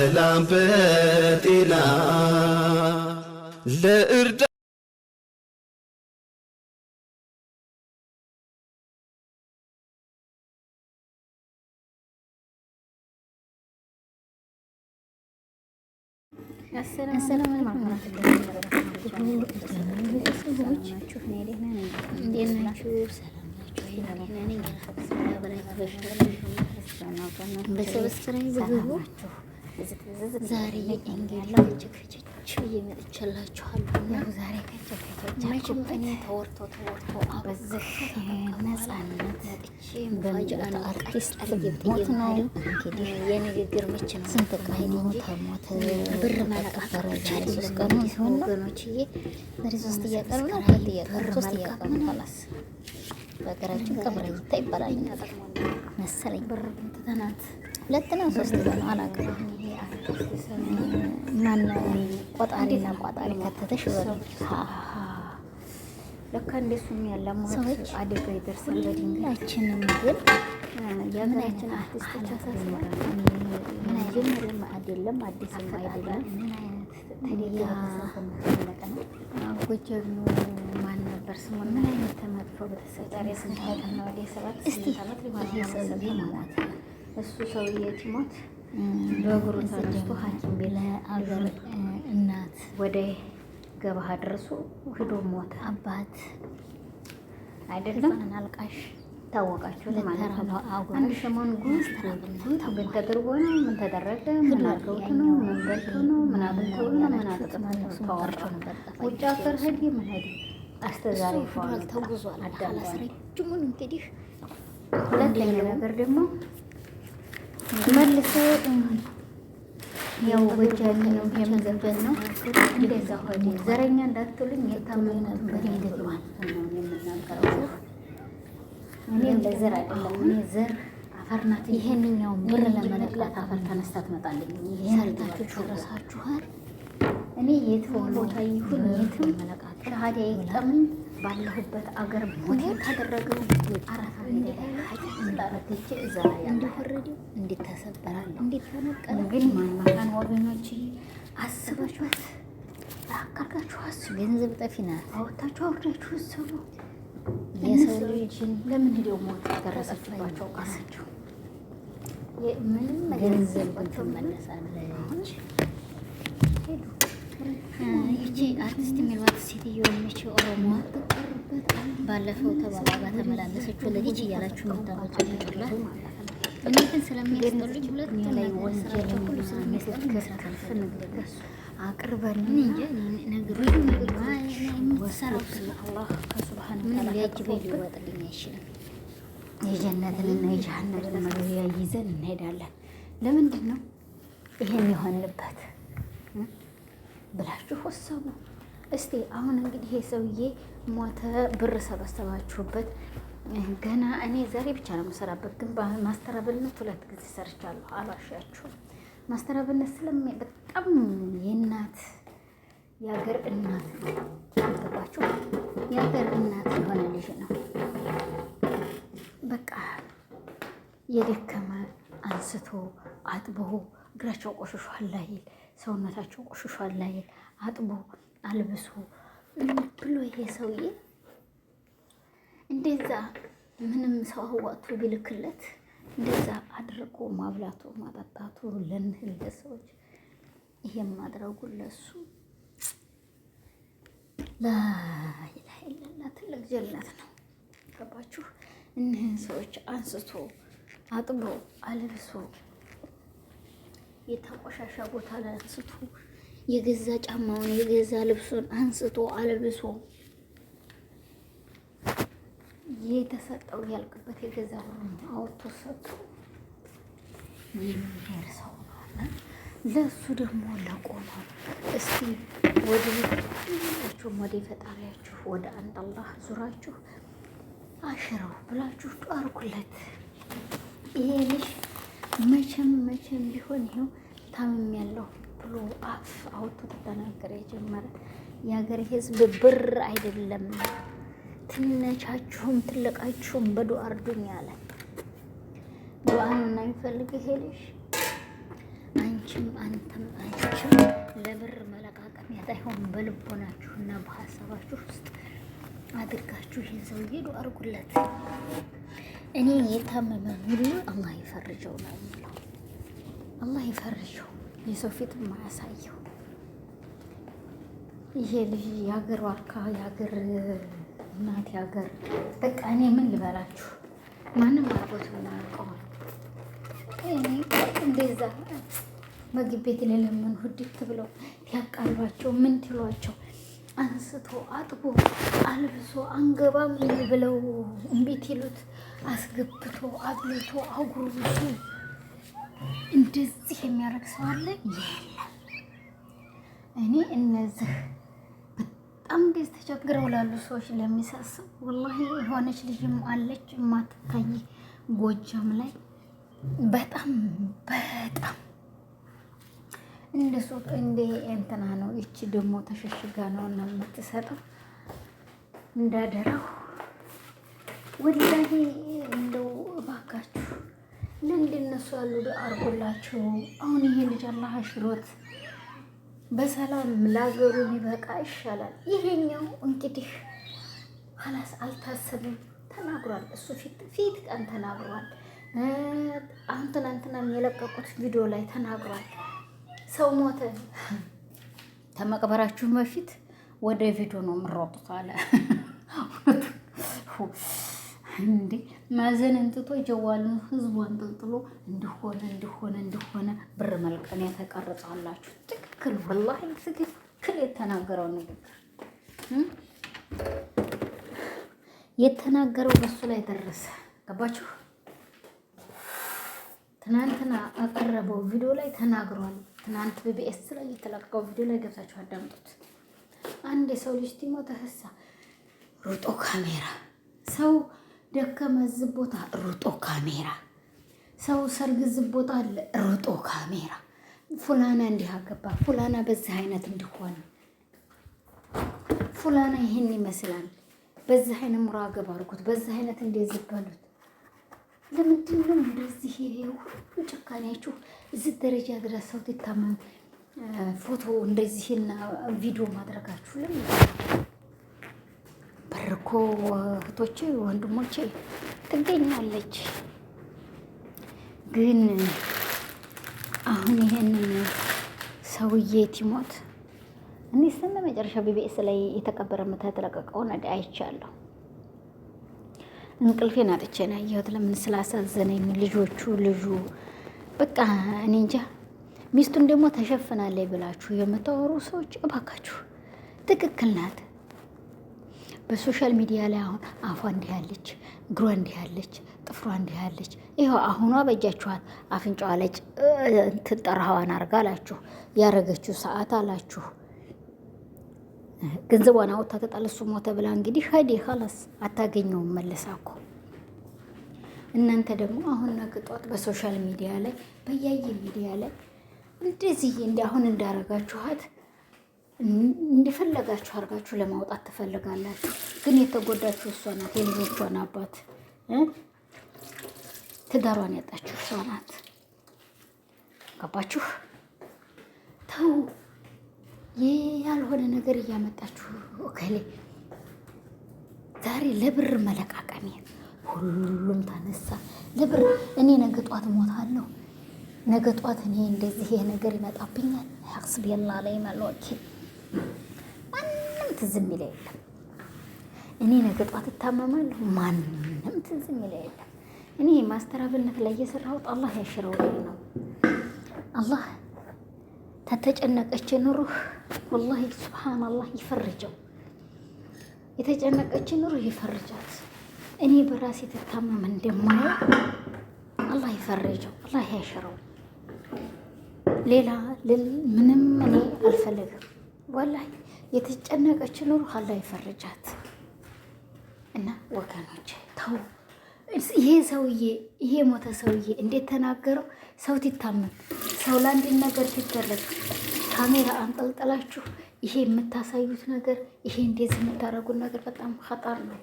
በሰላም በጤና ለእርዳ አሰላሙ አለይኩም ወራህመቱላሂ ወበረካቱሁ። እንዴት ናችሁ? ሰላም ናችሁ? በሰብስክራይብ ግቡ። ዛሬ እንግዲህ እየመጥቻላችኋለሁ። ዛሬ መቼም እኔ ተወርቶ በዚህ ነፃነት በመጀመሪያ አርቲስት ሞት ነው እንግዲህ የንግግር መቼ ነው ስንት ቀን ሞተ ብር ማለቃቀር ብቻ አይደለም ወገኖችዬ። ዛሬ ሶስት እያቀርብ ነው ሶስት እያቀርብ ላስ በሀገራችን ቀብረይታ ይባላል መሰለኝ። ብር ትተናት ሁለት ነው ሶስት ነው አላውቅም። ማን ቆጣሪና ቋጣሪ ከተተሽ ለካ እንደሱም ያላሙ ሰዎች አደጋ ይደርሳል በድንጋያችንም ግን የምናችን አርቲስት ተሳስባል። ምን አይደለም አይደለም አዲስም አይደለም ምን አይነት ጎጀኑ ማን ነበር ስሙ? ምን አይነት ተመጥፎ በተሰጠረ ስንት ነው ወደ 7 ዓመት ሊሆን ማለት እሱ ሰውዬ ቲሞት በእግሩ ተነስቶ ሐኪም ቤት አገር እናት ወደ ገባህ አድርሶ ሂዶ ሞተ። አባት አይደለም አልቃሽ ታወቃችሁ ማለት ነው። አንድ ሰሞን ጉስ ምን ተደርጎ ነው ምን ተደረገ ምን አድርገውት ነው ምን በልተው ነው ምን አብልተው ነው ምን አጥቅማቸው ነው ተወራው ነበር። ውጭ አገር ሄድ ምን ሄድ አስተዛሪ ፏል ተጉዟል። አዳላስረጅሙን እንግዲህ ሁለተኛ ነገር ደግሞ መልሶ ያው ወጃሚ ነው የምዘበት ነው እንደዛ ሆዴ ዘረኛ እንዳትሉኝ የታመኑት በድንገት ነው የምናገረው። እኔ ለዘር አይደለም እኔ ዘር አፈርናት። ይሄንኛው ብር ለመለቅላት አፈር ተነስታ ትመጣለኝ። ይሄ ሰርታችሁ ጨረሳችኋል። እኔ የትም ቦታ ይሁን የትም መለቃት ሻሃዳ ይጠምን ባለሁበት አገር ሞት ታደረገው አራፋ ላይ እንዳረገች እዛ ላይ እንደፈረደ እንድታሰበራለሁ እንድታነቀለ ግን ማን ወገኖች አስባችኋት አካርጋችሁ አስቡ። ገንዘብ ጠፊ ናት። አውጥታችሁ አውርዳችሁ አስቡ። የሰው ልጅን ለምን ሄደው ሞት ደረሰችባቸው ቃሳቸው ምንም ገንዘብ ትመለሳለች። ሄዱ ይቺ አርቲስት የሚሏት ሴትዮ ነች ኦሮሞ። ባለፈው ተባባ ጋር ተመላለሰችው ለዲች እያላችሁ የምታመጡላት እነዚህ ስለሚያስጠሉኝ ሁለት ላይ ወንጀል ሁሉ ስለሚያስጠሉ አቅርበን እንጂ ነገሩ ወሰራው አላህ ከሱብሃነ ወተዓላ ያጅበ ሊወጥልኝ አይችልም። የጀነትንና የጀሃነምን መግቢያ ይዘን እንሄዳለን። ለምንድን ነው ይሄን የሆንበት ብላችሁ ወሰቡ። እስቲ አሁን እንግዲህ ይሄ ሰውዬ ሞተ፣ ብር ሰበሰባችሁበት። ገና እኔ ዛሬ ብቻ ነው የምሰራበት፣ ግን ማስተራበልነት 2 ጊዜ ሰርቻለሁ። አላሻችሁም። ማስተራበልነት በጣም የእናት የሀገር እናት ነው። አልገባችሁ? የሀገር እናት የሆነ ልጅ ነው። በቃ የደከመ አንስቶ አጥቦ እግራቸው ቆሽሿል ላይል ሰውነታቸው ቆሽሿል ላይል አጥቦ አልብሶ ብሎ ይሄ ሰውዬ እንደዛ ምንም ሰው አዋጥቶ ቢልክለት እንደዛ አድርጎ ማብላቱ ማጠጣቱ ለእንህል ለሰዎች ይሄም ማድረጉ ለሱ ላኢላሀ ኢለላህ ትልቅ ጀነት ነው። ገባችሁ? እነህን ሰዎች አንስቶ አጥቦ አልብሶ የተቆሻሻ ቦታ ላይ አንስቶ የገዛ ጫማውን የገዛ ልብሱን አንስቶ አልብሶ የተሰጠው ያልቅበት የገዛ ብሩን አውጥቶ ሰጥቶ የሚሄድ ሰው ነው። ለሱ ደግሞ ለቆመው እስቲ ወደ ቤታችሁ ወደ ፈጣሪያችሁ ወደ አንድ አላህ ዙራችሁ አሽረው ብላችሁ ጧርኩለት። ይሄ ልጅ መቼም ቢሆን ይኸው ታምም ያለው ብሎ አፍ አውጥቶ ተናገረ። የጀመረ የሀገር ህዝብ ብር አይደለም ትነቻችሁም ትለቃችሁም በዱዓ አርዱኝ አለ። ዱዓን እና ይፈልግ ይሄ ልጅ አንቺም አንተ አይሆን በልቦናችሁና በሀሳባችሁ ውስጥ አድርጋችሁ ይህን ሰውዬ ዱአ አድርጉለት። እኔ የታመመን ሁሉ አላህ ይፈርጀው ነው የሚለው። አላህ ይፈርጀው፣ የሰው ፊት ማያሳየው። ይሄ ልጅ የሀገር ዋርካ፣ የሀገር እናት፣ የሀገር በቃ እኔ ምን ልበላችሁ፣ ማንም አርጎት የማያውቀዋል። እንደዛ ምግብ ቤት ለለመኑ ሁድት ብለው ያቃሏቸው ምን ትሏቸው አንስቶ አጥቦ አልብሶ አንገባም ብለው እምቤት ይሉት አስገብቶ አብልቶ አጉርብቶ እንደዚህ የሚያደርግ ሰው አለ? የለም። እኔ እነዚህ በጣም እንደዚህ ተቸግረው ላሉ ሰዎች ለሚሳስብ ወላሂ የሆነች ልጅም አለች የማትታይ ጎጃም ላይ በጣም እንደ ሱቅ እንደ እንትና ነው። ይቺ ደግሞ ተሸሽጋ ነው እና የምትሰጠው እንዳደረው ወላሂ እንደው እባካችሁ ለእንደነሱ ያሉ አርጎላቸው። አሁን ይሄ ልጅ አላህ አሽሮት በሰላም ለሀገሩ ቢበቃ ይሻላል። ይሄኛው እንግዲህ ሀላስ አልታሰብም ተናግሯል። እሱ ፊት ቀን ተናግሯል። አሁን ትናንትና የለቀቁት ቪዲዮ ላይ ተናግሯል። ሰው ሞተ ከመቅበራችሁ በፊት ወደ ቪዲዮ ነው የምሮጡት አለ። እንዴ ማዘንን ትቶ ጀዋሉን ህዝቡ አንጠልጥሎ እንዲሆነ ብር መልቀን ተቀርጻላችሁ። ትክክል ወላሂ ትክክል የተናገረው ንግግር የተናገረው በሱ ላይ ደረሰ። ገባችሁ? ትናንትና አቀረበው ቪዲዮ ላይ ተናግሯል። ትናንት ቢቢኤስ ላይ የተለቀቀው ቪዲዮ ላይ ገብታችሁ አዳምጡት። አንድ የሰው ልጅ ቲሞተ ህሳ ሩጦ ካሜራ፣ ሰው ደከመ ዝቦታ ሩጦ ካሜራ፣ ሰው ሰርግ ዝቦታ አለ ሩጦ ካሜራ። ፉላና እንዲህ አገባ፣ ፉላና በዚህ አይነት እንዲሆን፣ ፉላና ይሄን ይመስላል፣ በዚህ አይነት ሙራገብ አድርጉት፣ በዚህ አይነት እንደዚህ በሉት። ለምንድን ነው እንደዚህ ሁሉ ጭካኔያችሁ እዚህ ደረጃ ድረስ ሰው ትታመም ፎቶ እንደዚህና ቪዲዮ ማድረጋችሁ? ለምን በርኮ እህቶቼ ወንድሞቼ ትገኛለች። ግን አሁን ይሄንን ሰውዬ ቲሞት እኔ ስለ መጨረሻ ቢቢኤስ ላይ የተቀበረ ተለቀቀውን አይቻለሁ። እንቅልፌን አጥቼ ነው ያየሁት። ለምን ስላሳዘነኝ ልጁ በቃ እኔ እንጃ። ሚስቱን ደግሞ ተሸፍናለች ብላችሁ የምታወሩ ሰዎች እባካችሁ ትክክል ናት። በሶሻል ሚዲያ ላይ አሁን አፏ እንዲህ ያለች፣ እግሯ እንዲህ ያለች፣ ጥፍሯ እንዲህ ያለች፣ ይኸው አሁኗ በእጃችኋት አፍንጫዋ ላይ ትጠራዋን አርጋ አላችሁ፣ ያረገችው ሰዓት አላችሁ፣ ገንዘቧን አውጥታ ተጣለሱ ሞተ ብላ እንግዲህ ሄዴ ኸላስ አታገኘውም መልሳ እኮ። እናንተ ደግሞ አሁን ነግጧት በሶሻል ሚዲያ ላይ በያየ ሚዲያ ላይ እንደዚህ አሁን እንዳረጋችኋት እንደፈለጋችሁ አርጋችሁ ለማውጣት ትፈልጋላችሁ። ግን የተጎዳችሁ እሷ ናት። የልጆቿን አባት ትዳሯን ያጣችሁ እሷ ናት። ገባችሁ? ተው ያልሆነ ነገር እያመጣችሁ እከሌ ዛሬ ለብር መለቃቀሚያ ሁሉም ተነሳ ለብር። እኔ ነገ ጧት እሞታለሁ፣ ነገ ጧት እኔ እንደዚህ ይሄ ነገር ይመጣብኛል። ያክስብየላ ላይ ማለወኪ ማንም ትዝ የሚል የለም። እኔ ነገ ጧት እታመማለሁ፣ ማንም ትዝ የሚል የለም። እኔ ማስተራብነት ላይ እየሰራሁት አላህ ያሽረው ነው። አላህ ተተጨነቀች ኑሩህ ወላሂ ሱብሃንአላህ ይፈርጀው። የተጨነቀች ኑሩህ ይፈርጃት። እኔ በራሴ ተታመም እንደማየው አላህ ይፈርጀው፣ አላህ ያሽረው። ሌላ ምንም እኔ አልፈልግም። ወላሂ የተጨነቀች ኑሩህ አላህ ይፈርጃት። እና ወገኖቼ ተው። ይሄ ሰውዬ ይሄ ሞተ ሰውዬ እንዴት ተናገረው? ሰው ትታመም ሰው ለአንድ ነገር ሲደረግ ካሜራ አንጠልጥላችሁ ይሄ የምታሳዩት ነገር ይሄ እንደዚህ የምታደርጉት ነገር በጣም ኸጣር ነው።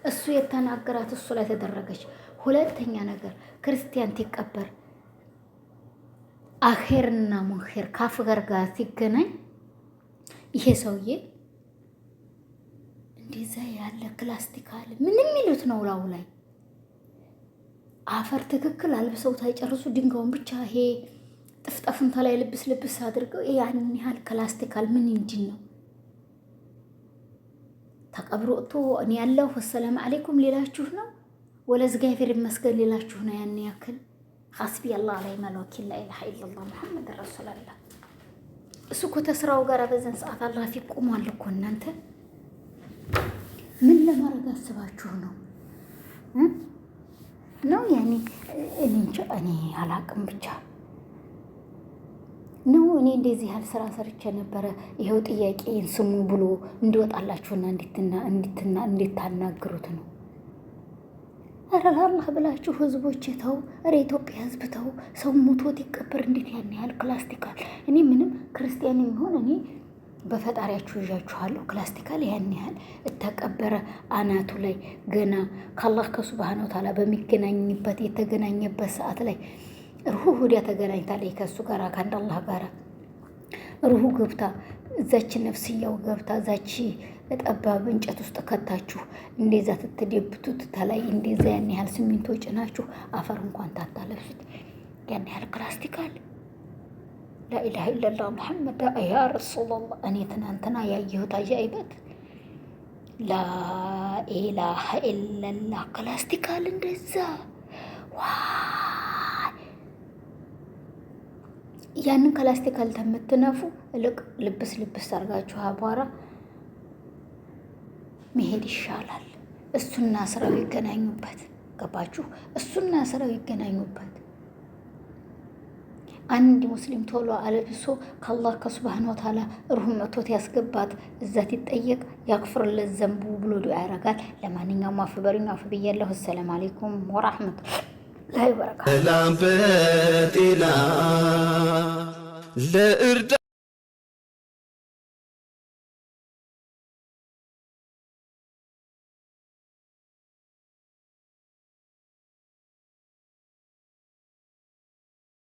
እሱ የተናገራት እሱ ላይ ተደረገች። ሁለተኛ ነገር ክርስቲያን ሲቀበር አኼርና ሙንኼር ካፍገር ጋር ሲገናኝ ይሄ ሰውዬ እንደዛ ያለ ፕላስቲክ አለ ምንም የሚሉት ነው ላው ላይ አፈር ትክክል አልብሰው ታይጨርሱ ድንጋዩን ብቻ ይሄ ጥፍጠፍን ተላይ ልብስ አድርገው ያን ያህል ፕላስቲካል ምን እንዲን ነው ተቀብሮ ወጥቶ እኔ ያለው ሰላም አለይኩም ሌላችሁ ነው ወለ ዝጋይፈር መስገድ ሌላችሁ ነው ያን ያክል ሐስቢ አላህ ላይ ወኪል ላ ኢላሃ ኢላላህ ሙሐመድ ረሱላላህ እሱ እኮ ተስራው ጋር በዘን ሰዓት አላህ ፊት ቆሟል እኮ እናንተ ምን ለማድረግ አስባችሁ ነው ነው ያኔ እኔ አላቅም ብቻ ነው እኔ እንደዚህ ያህል ስራ ሰርቼ ነበረ ይሄው ጥያቄን ስሙ ብሎ እንዲወጣላችሁና እንድታናግሩት ነው ኧረ አላህ ብላችሁ ህዝቦች ተው ኧረ ኢትዮጵያ ህዝብ ተው ሰው ሞቶት ይቀበር እንዴት ያን ያህል ፕላስቲካል እኔ ምንም ክርስቲያን የሚሆን እኔ በፈጣሪያችሁ ይዣችኋለሁ ፕላስቲካል ያን ያህል ተቀበረ አናቱ ላይ ገና ከአላህ ከሱብሃነሁ ወተዓላ በሚገናኝበት የተገናኘበት ሰዓት ላይ ሩሁ ወዲያ ተገናኝታለች ከሱ ጋር ከአንድ አላህ ጋር ሩሁ ገብታ እዛች ነፍስያው ገብታ እዛች ጠባብ እንጨት ውስጥ ከታችሁ እንደዛ ትትደብቱት ተላይ እንደዛ ያን ያህል ሲሚንቶ ጭናችሁ አፈር እንኳን ታታለብሱት ያን ያህል ፕላስቲካል ላኢላሃ ኢለላህ ሙሐመድ ያ ረሱላላህ እኔ ትናንትና ያየሁት አጃኢበት ላኢላሃ ኢለላህ ፕላስቲካል እንደዛ ያንን ፕላስቲካል ተምትነፉ ልብስ አርጋችሁ አቧራ መሄድ ይሻላል እሱና ስራው ይገናኙበት ገባችሁ እሱና ስራው ይገናኙበት አንድ ሙስሊም ቶሎ አለብሶ ከአላህ ከሱብሃነሁ ወተዓላ ሩህ መቶት ያስገባት እዛት ይጠየቅ ያክፍርለት ዘንቡ ብሎ ዱዓ ያረጋል ለማንኛውም አፍበሩኝ አፍ ብያለሁ ሰላም አለይኩም ወራህመቱላሂ ወበረካቱ